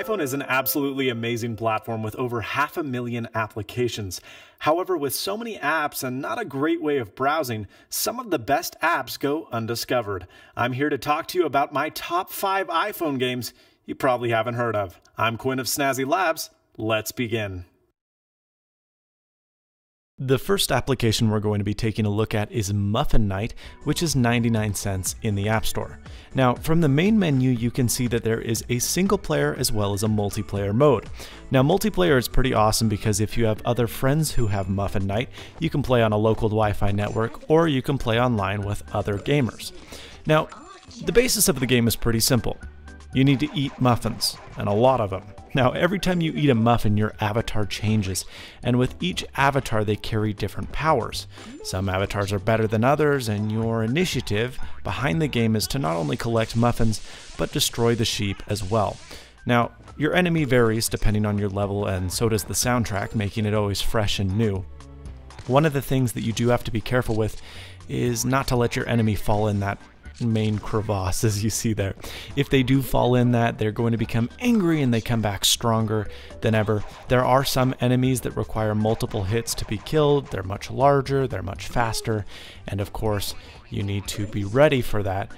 iPhone is an absolutely amazing platform with over 500,000 applications. However, with so many apps and not a great way of browsing, some of the best apps go undiscovered. I'm here to talk to you about my top 5 iPhone games you probably haven't heard of. I'm Quinn of Snazzy Labs. Let's begin. The first application we're going to be taking a look at is Muffin Knight, which is 99 cents in the App Store. Now, from the main menu, you can see that there is a single player as well as a multiplayer mode. Now, multiplayer is pretty awesome because if you have other friends who have Muffin Knight, you can play on a local Wi-Fi network or you can play online with other gamers. Now, the basis of the game is pretty simple. You need to eat muffins, and a lot of them. Now, every time you eat a muffin, your avatar changes, and with each avatar, they carry different powers. Some avatars are better than others, and your initiative behind the game is to not only collect muffins, but destroy the sheep as well. Now, your enemy varies depending on your level, and so does the soundtrack, making it always fresh and new. One of the things that you do have to be careful with is not to let your enemy fall in that main crevasse, as you see there. If they do fall in that, they're going to become angry and they come back stronger than ever. There are some enemies that require multiple hits to be killed. They're much larger, they're much faster, and of course you need to be ready for that.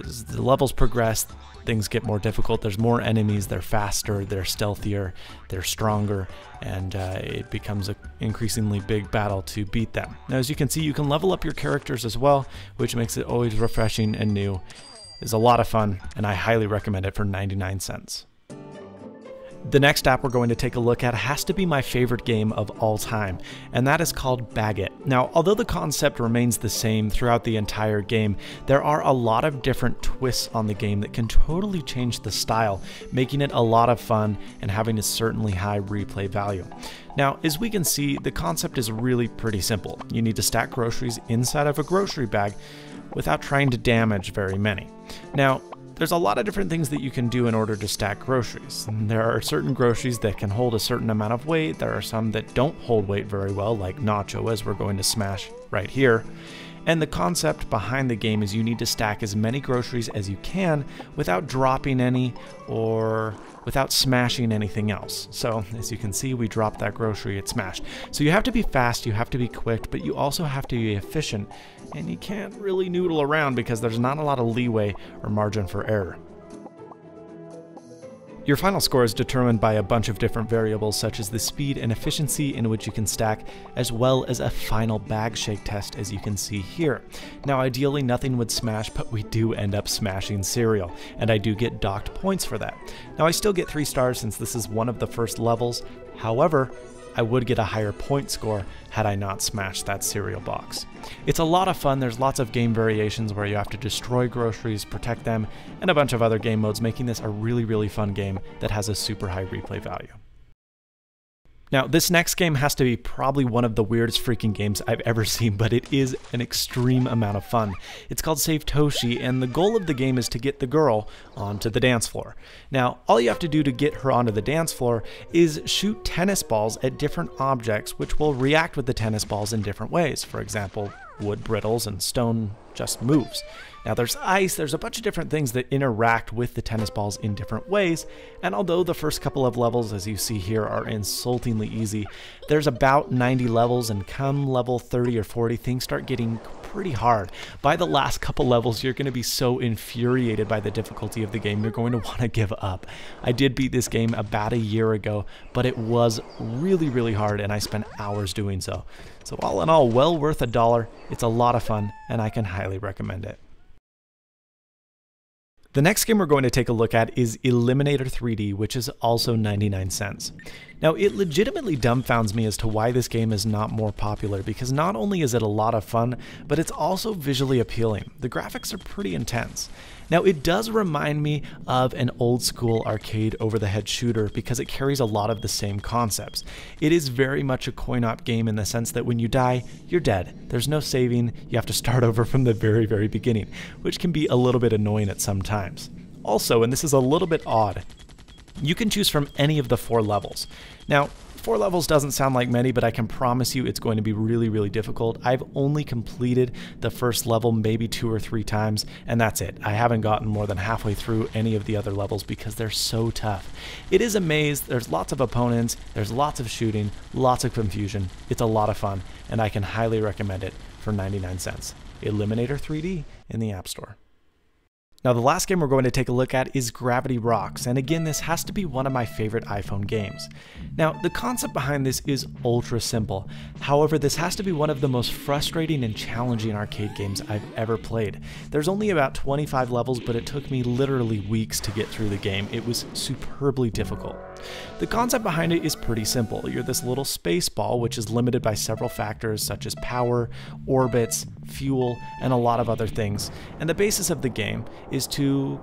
As the levels progress, things get more difficult. There's more enemies, they're faster, they're stealthier, they're stronger, and it becomes an increasingly big battle to beat them. Now, as you can see, you can level up your characters as well, which makes it always refreshing and new. It's a lot of fun, and I highly recommend it for 99 cents. The next app we're going to take a look at has to be my favorite game of all time, and that is called Baguette. Now, although the concept remains the same throughout the entire game, there are a lot of different twists on the game that can totally change the style, making it a lot of fun and having a certainly high replay value. Now, as we can see, the concept is really pretty simple. You need to stack groceries inside of a grocery bag without trying to damage very many. Now, there's a lot of different things that you can do in order to stack groceries. There are certain groceries that can hold a certain amount of weight. There are some that don't hold weight very well, like nacho, as we're going to smash right here. And the concept behind the game is you need to stack as many groceries as you can without dropping any or without smashing anything else. So as you can see, we dropped that grocery, it smashed. So you have to be fast, you have to be quick, but you also have to be efficient, and you can't really noodle around because there's not a lot of leeway or margin for error. Your final score is determined by a bunch of different variables such as the speed and efficiency in which you can stack, as well as a final bag shake test, as you can see here. Now, ideally nothing would smash, but we do end up smashing cereal, and I do get docked points for that. Now, I still get 3 stars since this is one of the first levels. However, I would get a higher point score had I not smashed that cereal box. It's a lot of fun. There's lots of game variations where you have to destroy groceries, protect them, and a bunch of other game modes, making this a really fun game that has a super high replay value. Now, this next game has to be probably one of the weirdest freaking games I've ever seen, but it is an extreme amount of fun. It's called Save Toshi, and the goal of the game is to get the girl onto the dance floor. Now, all you have to do to get her onto the dance floor is shoot tennis balls at different objects, which will react with the tennis balls in different ways. For example, wood brittles and stone just moves. Now, there's ice, there's a bunch of different things that interact with the tennis balls in different ways, and although the first couple of levels, as you see here, are insultingly easy, there's about 90 levels, and come level 30 or 40, things start getting pretty hard. By the last couple levels, you're going to be so infuriated by the difficulty of the game, you're going to want to give up. I did beat this game about a year ago, but it was really hard, and I spent hours doing so. So all in all, well worth $1. It's a lot of fun, and I can highly recommend it. The next game we're going to take a look at is Eliminator 3D, which is also 99 cents. Now, it legitimately dumbfounds me as to why this game is not more popular, because not only is it a lot of fun, but it's also visually appealing. The graphics are pretty intense. Now, it does remind me of an old school arcade over-the-head shooter because it carries a lot of the same concepts. It is very much a coin-op game in the sense that when you die, you're dead. There's no saving, you have to start over from the very beginning, which can be a little bit annoying at some times. Also, and this is a little bit odd, you can choose from any of the 4 levels. Now, 4 levels doesn't sound like many, but I can promise you it's going to be really, really difficult. I've only completed the first level maybe 2 or 3 times, and that's it. I haven't gotten more than halfway through any of the other levels because they're so tough. It is a maze, there's lots of opponents, there's lots of shooting, lots of confusion. It's a lot of fun, and I can highly recommend it for 99 cents. Eliminator 3D in the App Store. Now the last game we're going to take a look at is Gravity Rocks, and again this has to be one of my favorite iPhone games. Now the concept behind this is ultra simple, however this has to be one of the most frustrating and challenging arcade games I've ever played. There's only about 25 levels, but it took me literally weeks to get through the game. It was superbly difficult. The concept behind it is pretty simple. You're this little space ball which is limited by several factors such as power, orbits, fuel, and a lot of other things, and the basis of the game is to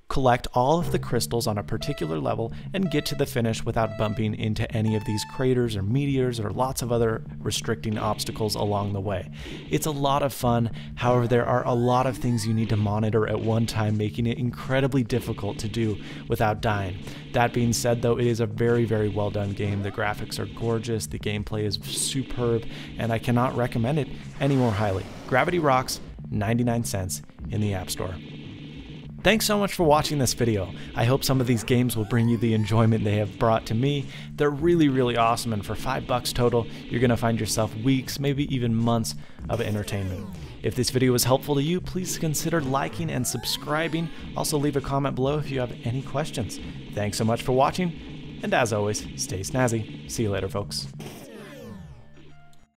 collect all of the crystals on a particular level and get to the finish without bumping into any of these craters or meteors or lots of other restricting obstacles along the way. It's a lot of fun, however there are a lot of things you need to monitor at one time, making it incredibly difficult to do without dying. That being said though, it is a very, very well done game. The graphics are gorgeous, the gameplay is superb, and I cannot recommend it any more highly. Gravity Rocks, 99 cents in the App Store. Thanks so much for watching this video. I hope some of these games will bring you the enjoyment they have brought to me. They're really, really awesome, and for $5 total, you're going to find yourself weeks, maybe even months of entertainment. If this video was helpful to you, please consider liking and subscribing. Also leave a comment below if you have any questions. Thanks so much for watching, and as always, stay snazzy. See you later, folks.